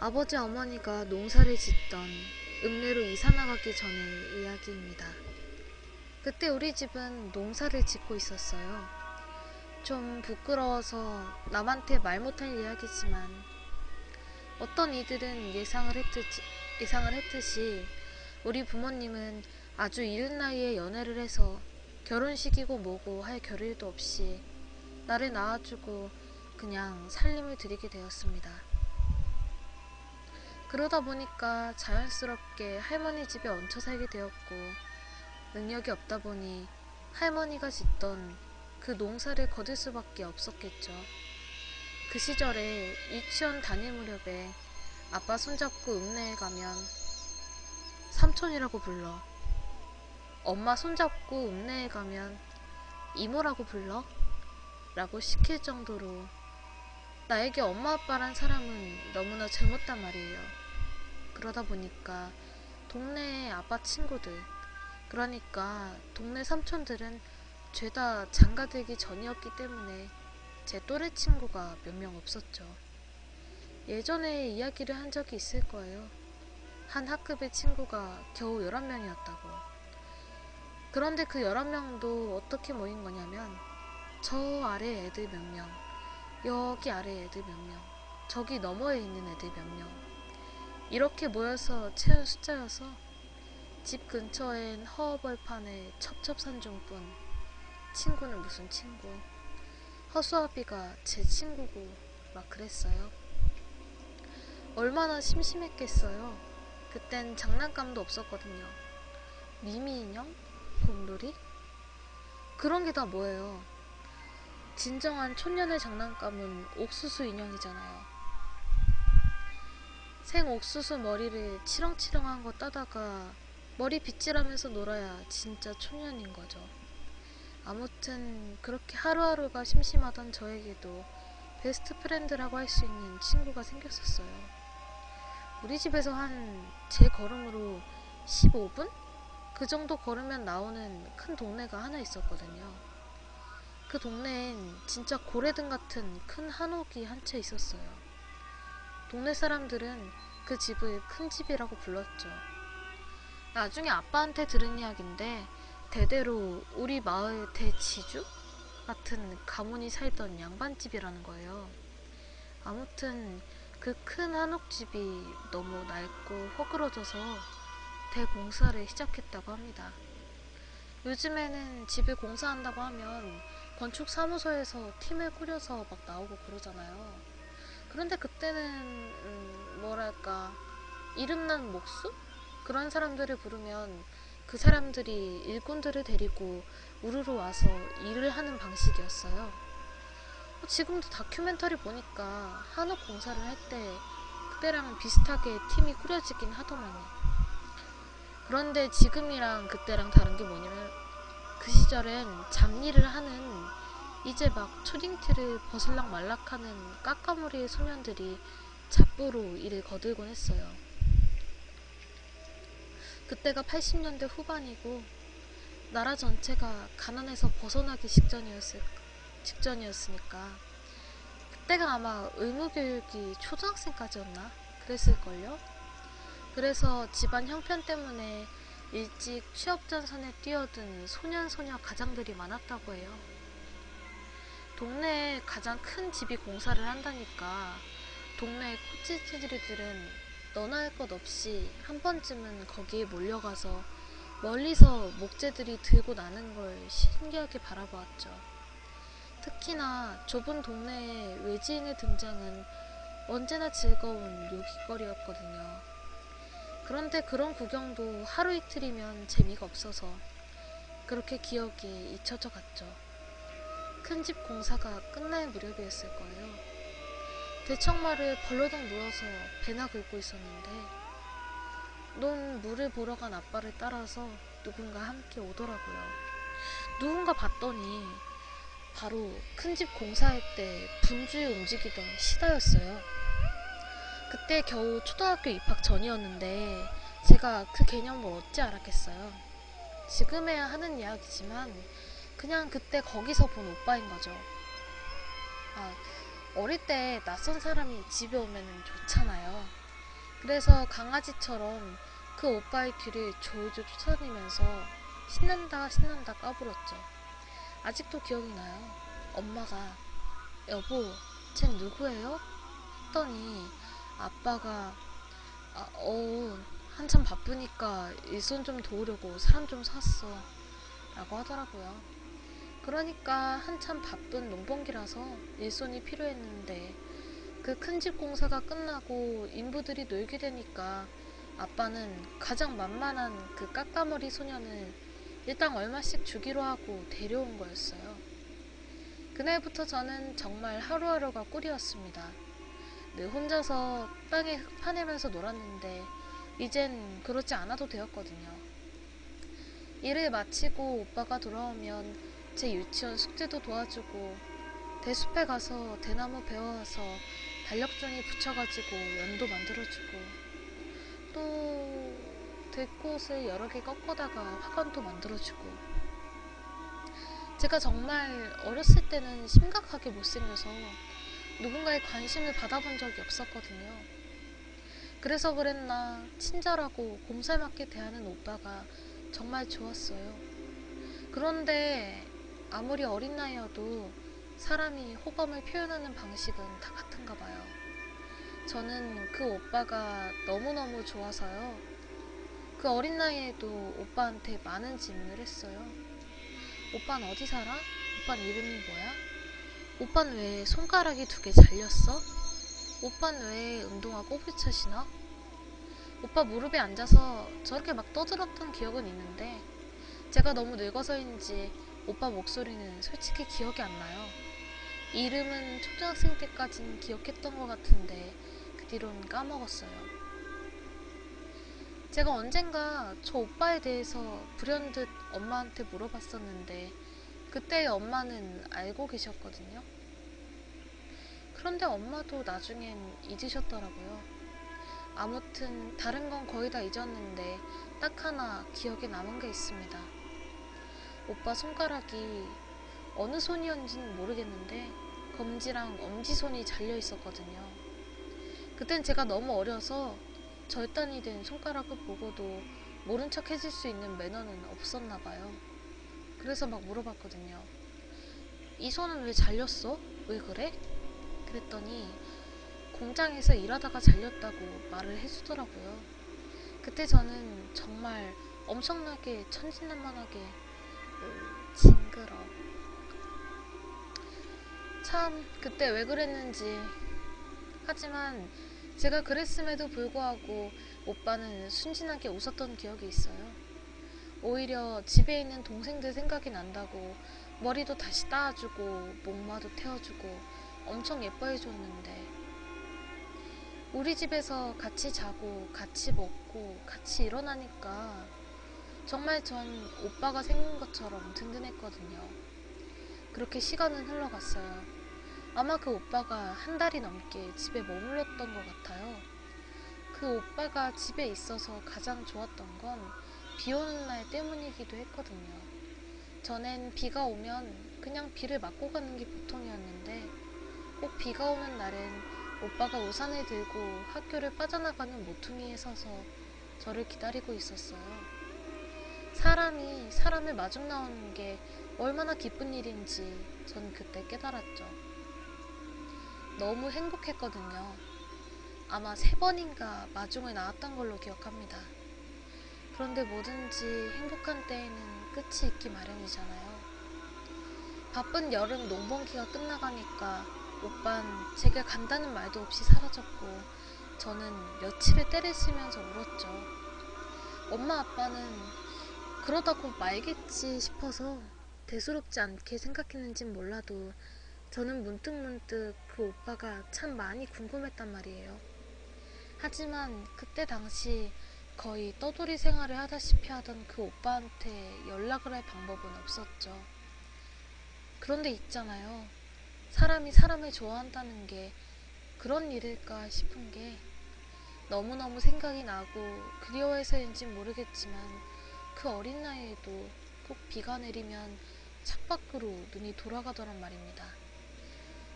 아버지 어머니가 농사를 짓던 읍내로 이사 나가기 전의 이야기입니다. 그때 우리 집은 농사를 짓고 있었어요. 좀 부끄러워서 남한테 말 못할 이야기지만 어떤 이들은 예상을 했듯이 우리 부모님은 아주 이른 나이에 연애를 해서 결혼식이고 뭐고 할 겨를도 없이 나를 낳아주고 그냥 살림을 드리게 되었습니다. 그러다 보니까 자연스럽게 할머니 집에 얹혀 살게 되었고, 능력이 없다 보니 할머니가 짓던 그 농사를 거둘 수밖에 없었겠죠. 그 시절에 유치원 다닐 무렵에 아빠 손잡고 읍내에 가면 삼촌이라고 불러, 엄마 손잡고 읍내에 가면 이모라고 불러? 라고 시킬 정도로 나에게 엄마 아빠란 사람은 너무나 젊었단 말이에요. 그러다 보니까 동네의 아빠 친구들, 그러니까 동네 삼촌들은 죄다 장가들기 전이었기 때문에 제 또래 친구가 몇 명 없었죠. 예전에 이야기를 한 적이 있을 거예요. 한 학급의 친구가 겨우 11명이었다고. 그런데 그 11명도 어떻게 모인 거냐면 저 아래 애들 몇 명, 여기 아래 애들 몇 명, 저기 너머에 있는 애들 몇 명, 이렇게 모여서 채운 숫자여서 집 근처엔 허허벌판에 첩첩산중뿐. 친구는 무슨 친구, 허수아비가 제 친구고 막 그랬어요. 얼마나 심심했겠어요. 그땐 장난감도 없었거든요. 미미인형? 곰돌이? 그런 게 다 뭐예요. 진정한 촌년의 장난감은 옥수수 인형이잖아요. 생옥수수 머리를 치렁치렁한 거 따다가 머리 빗질하면서 놀아야 진짜 촌년인 거죠. 아무튼 그렇게 하루하루가 심심하던 저에게도 베스트 프렌드라고 할 수 있는 친구가 생겼었어요. 우리 집에서 한 제 걸음으로 15분? 그 정도 걸으면 나오는 큰 동네가 하나 있었거든요. 그 동네엔 진짜 고래등 같은 큰 한옥이 한 채 있었어요. 동네 사람들은 그 집을 큰 집이라고 불렀죠. 나중에 아빠한테 들은 이야기인데 대대로 우리 마을 대지주 같은 가문이 살던 양반집이라는 거예요. 아무튼 그 큰 한옥집이 너무 낡고 허그러져서 대공사를 시작했다고 합니다. 요즘에는 집을 공사한다고 하면 건축사무소에서 팀을 꾸려서 막 나오고 그러잖아요. 그런데 그때는 뭐랄까, 이름난 목수? 그런 사람들을 부르면 그 사람들이 일꾼들을 데리고 우르르 와서 일을 하는 방식이었어요. 지금도 다큐멘터리 보니까 한옥 공사를 할 때 그때랑 비슷하게 팀이 꾸려지긴 하더만요. 그런데 지금이랑 그때랑 다른 게 뭐냐면 그 시절엔 잡일을 하는, 이제 막 초딩티를 벗을락 말락하는 까까무리의 소년들이 잡부로 일을 거들곤 했어요. 그때가 80년대 후반이고 나라 전체가 가난에서 벗어나기 직전이었으니까 그때가 아마 의무교육이 초등학생까지였나? 그랬을걸요? 그래서 집안 형편 때문에 일찍 취업전선에 뛰어든 소년소녀 가장들이 많았다고 해요. 동네에 가장 큰 집이 공사를 한다니까 동네 코치들은 너나 할 것 없이 한 번쯤은 거기에 몰려가서 멀리서 목재들이 들고 나는 걸 신기하게 바라보았죠. 특히나 좁은 동네에 외지인의 등장은 언제나 즐거운 요깃거리였거든요. 그런데 그런 구경도 하루 이틀이면 재미가 없어서 그렇게 기억이 잊혀져 갔죠. 큰 집 공사가 끝날 무렵이었을 거예요. 대청마를 벌러덩 누워서 배나 긁고 있었는데 논 물을 보러 간 아빠를 따라서 누군가 함께 오더라고요. 누군가 봤더니 바로 큰 집 공사할 때 분주히 움직이던 시다였어요. 그때 겨우 초등학교 입학 전이었는데 제가 그 개념을 어찌 알았겠어요. 지금에야 하는 이야기지만 그냥 그때 거기서 본 오빠인 거죠. 어릴 때 낯선 사람이 집에 오면 좋잖아요. 그래서 강아지처럼 그 오빠의 뒤를 졸졸 쫓아다니면서 신난다 신난다 까불었죠. 아직도 기억이 나요. 엄마가 여보, 쟨 누구예요? 했더니 아빠가 한참 바쁘니까 일손 좀 도우려고 사람 좀 샀어 라고 하더라고요. 그러니까 한참 바쁜 농번기라서 일손이 필요했는데 그 큰 집 공사가 끝나고 인부들이 놀게 되니까 아빠는 가장 만만한 그 까까머리 소년을 일당 얼마씩 주기로 하고 데려온 거였어요. 그날부터 저는 정말 하루하루가 꿀이었습니다. 늘 혼자서 땅에 흙 파내면서 놀았는데 이젠 그렇지 않아도 되었거든요. 일을 마치고 오빠가 돌아오면 제 유치원 숙제도 도와주고 대숲에 가서 대나무 베어와서 달력종이 붙여가지고 연도 만들어주고 또 들꽃을 여러 개 꺾어다가 화관도 만들어주고 제가 정말 어렸을 때는 심각하게 못생겨서 누군가의 관심을 받아본 적이 없었거든요. 그래서 그랬나 친절하고 곰살맞게 대하는 오빠가 정말 좋았어요. 그런데 아무리 어린 나이여도 사람이 호감을 표현하는 방식은 다 같은가 봐요. 저는 그 오빠가 너무너무 좋아서요. 그 어린 나이에도 오빠한테 많은 질문을 했어요. 오빠는 어디 살아? 오빠는 이름이 뭐야? 오빠는 왜 손가락이 2개 잘렸어? 오빠는 왜 운동화 꼬불쳐 신어? 오빠 무릎에 앉아서 저렇게 막 떠들었던 기억은 있는데 제가 너무 늙어서인지 오빠 목소리는 솔직히 기억이 안 나요. 이름은 초등학생 때까진 기억했던 것 같은데 그 뒤로는 까먹었어요. 제가 언젠가 저 오빠에 대해서 불현듯 엄마한테 물어봤었는데 그때의 엄마는 알고 계셨거든요. 그런데 엄마도 나중엔 잊으셨더라고요. 아무튼 다른 건 거의 다 잊었는데 딱 하나 기억에 남은 게 있습니다. 오빠 손가락이 어느 손이었는지는 모르겠는데 검지랑 엄지손이 잘려 있었거든요. 그땐 제가 너무 어려서 절단이 된 손가락을 보고도 모른 척 해줄 수 있는 매너는 없었나 봐요. 그래서 막 물어봤거든요. 이 손은 왜 잘렸어? 왜 그래? 그랬더니 공장에서 일하다가 잘렸다고 말을 해주더라고요. 그때 저는 정말 엄청나게 천진난만하게 징그러. 참 그때 왜 그랬는지. 하지만 제가 그랬음에도 불구하고 오빠는 순진하게 웃었던 기억이 있어요. 오히려 집에 있는 동생들 생각이 난다고 머리도 다시 따아주고 목마도 태워주고 엄청 예뻐해줬는데 우리 집에서 같이 자고 같이 먹고 같이 일어나니까 정말 전 오빠가 생긴 것처럼 든든했거든요. 그렇게 시간은 흘러갔어요. 아마 그 오빠가 한 달이 넘게 집에 머물렀던 것 같아요. 그 오빠가 집에 있어서 가장 좋았던 건 비 오는 날 때문이기도 했거든요. 전엔 비가 오면 그냥 비를 맞고 가는 게 보통이었는데 꼭 비가 오는 날엔 오빠가 우산을 들고 학교를 빠져나가는 모퉁이에 서서 저를 기다리고 있었어요. 사람이 사람을 마중 나오는 게 얼마나 기쁜 일인지 전 그때 깨달았죠. 너무 행복했거든요. 아마 3번인가 마중을 나왔던 걸로 기억합니다. 그런데 뭐든지 행복한 때에는 끝이 있기 마련이잖아요. 바쁜 여름 농번기가 끝나가니까 오빤 제가 간다는 말도 없이 사라졌고 저는 며칠을 때를 쓰면서 울었죠. 엄마 아빠는 그러다고 말겠지 싶어서 대수롭지 않게 생각했는진 몰라도 저는 문득문득 그 오빠가 참 많이 궁금했단 말이에요. 하지만 그때 당시 거의 떠돌이 생활을 하다시피 하던 그 오빠한테 연락을 할 방법은 없었죠. 그런데 있잖아요. 사람이 사람을 좋아한다는 게 그런 일일까 싶은 게 너무너무 생각이 나고 그리워해서인진 모르겠지만 그 어린 나이에도 꼭 비가 내리면 창밖으로 눈이 돌아가더란 말입니다.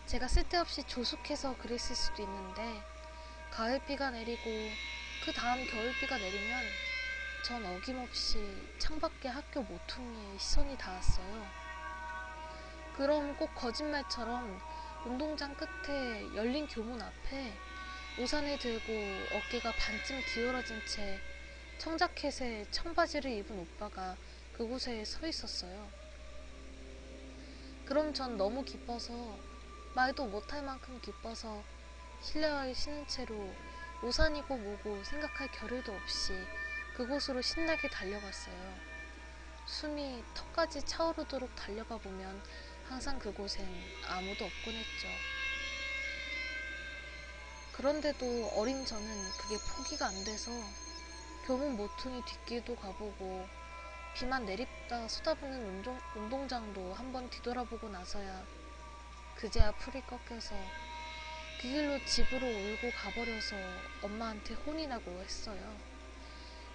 제가 쓸데없이 조숙해서 그랬을 수도 있는데 가을비가 내리고 그 다음 겨울비가 내리면 전 어김없이 창밖에 학교 모퉁이에 시선이 닿았어요. 그럼 꼭 거짓말처럼 운동장 끝에 열린 교문 앞에 우산을 들고 어깨가 반쯤 기울어진 채 청자켓에 청바지를 입은 오빠가 그곳에 서 있었어요. 그럼 전 너무 기뻐서, 말도 못할 만큼 기뻐서 실내화에 신은 채로 우산이고 뭐고 생각할 겨를도 없이 그곳으로 신나게 달려갔어요. 숨이 턱까지 차오르도록 달려가 보면 항상 그곳엔 아무도 없곤 했죠. 그런데도 어린 저는 그게 포기가 안 돼서 교문 모퉁이 뒷길도 가보고 비만 내립다 쏟아부는 운동장도 한번 뒤돌아보고 나서야 그제야 풀이 꺾여서 그 길로 집으로 울고 가버려서 엄마한테 혼이 나고 했어요.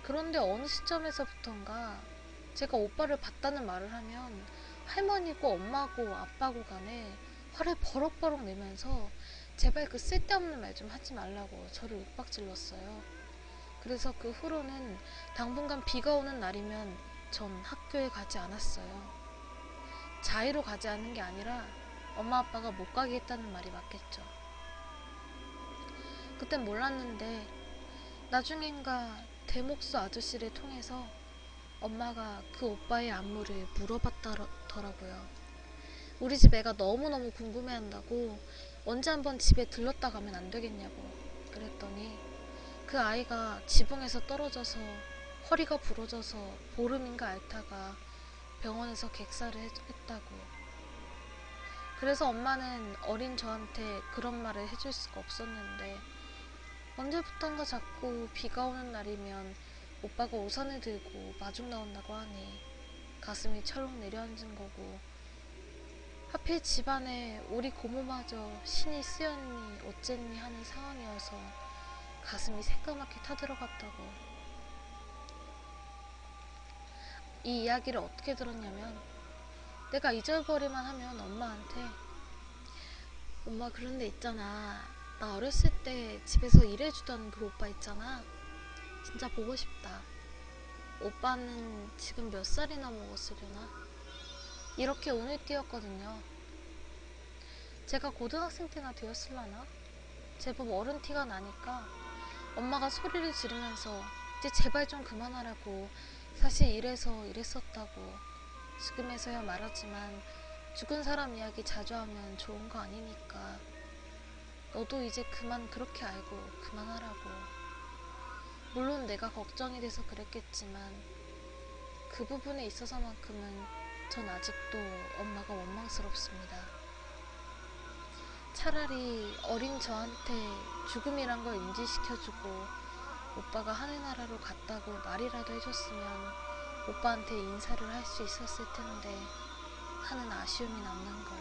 그런데 어느 시점에서부턴가 제가 오빠를 봤다는 말을 하면 할머니고 엄마고 아빠고 간에 화를 버럭버럭 내면서 제발 그 쓸데없는 말 좀 하지 말라고 저를 윽박질렀어요. 그래서 그 후로는 당분간 비가 오는 날이면 전 학교에 가지 않았어요. 자의로 가지 않는 게 아니라 엄마 아빠가 못 가게 했다는 말이 맞겠죠. 그땐 몰랐는데 나중엔가 대목수 아저씨를 통해서 엄마가 그 오빠의 안무를 물어봤더라고요. 우리 집 애가 너무너무 궁금해한다고 언제 한번 집에 들렀다 가면 안 되겠냐고 그랬더니 그 아이가 지붕에서 떨어져서 허리가 부러져서 보름인가 앓다가 병원에서 객사를 했다고. 그래서 엄마는 어린 저한테 그런 말을 해줄 수가 없었는데 언제부턴가 자꾸 비가 오는 날이면 오빠가 우산을 들고 마중 나온다고 하니 가슴이 철렁 내려앉은 거고, 하필 집안에 우리 고모마저 신이 쓰였니 어쨌니 하는 상황이어서 가슴이 새까맣게 타들어갔다고. 이 이야기를 어떻게 들었냐면 내가 잊어버리만 하면 엄마한테 엄마 그런데 있잖아, 나 어렸을 때 집에서 일해주던 그 오빠 있잖아, 진짜 보고 싶다. 오빠는 지금 몇 살이나 먹었으려나? 이렇게 운을 띄웠거든요. 제가 고등학생 때나 되었을라나? 제법 어른 티가 나니까 엄마가 소리를 지르면서 이제 제발 좀 그만하라고, 사실 이래서 이랬었다고 지금에서야 말하지만 죽은 사람 이야기 자주 하면 좋은 거 아니니까 너도 이제 그만 그렇게 알고 그만하라고. 물론 내가 걱정이 돼서 그랬겠지만 그 부분에 있어서만큼은 전 아직도 엄마가 원망스럽습니다. 차라리 어린 저한테 죽음이란 걸 인지시켜주고 오빠가 하늘나라로 갔다고 말이라도 해줬으면 오빠한테 인사를 할 수 있었을 텐데 하는 아쉬움이 남는 걸.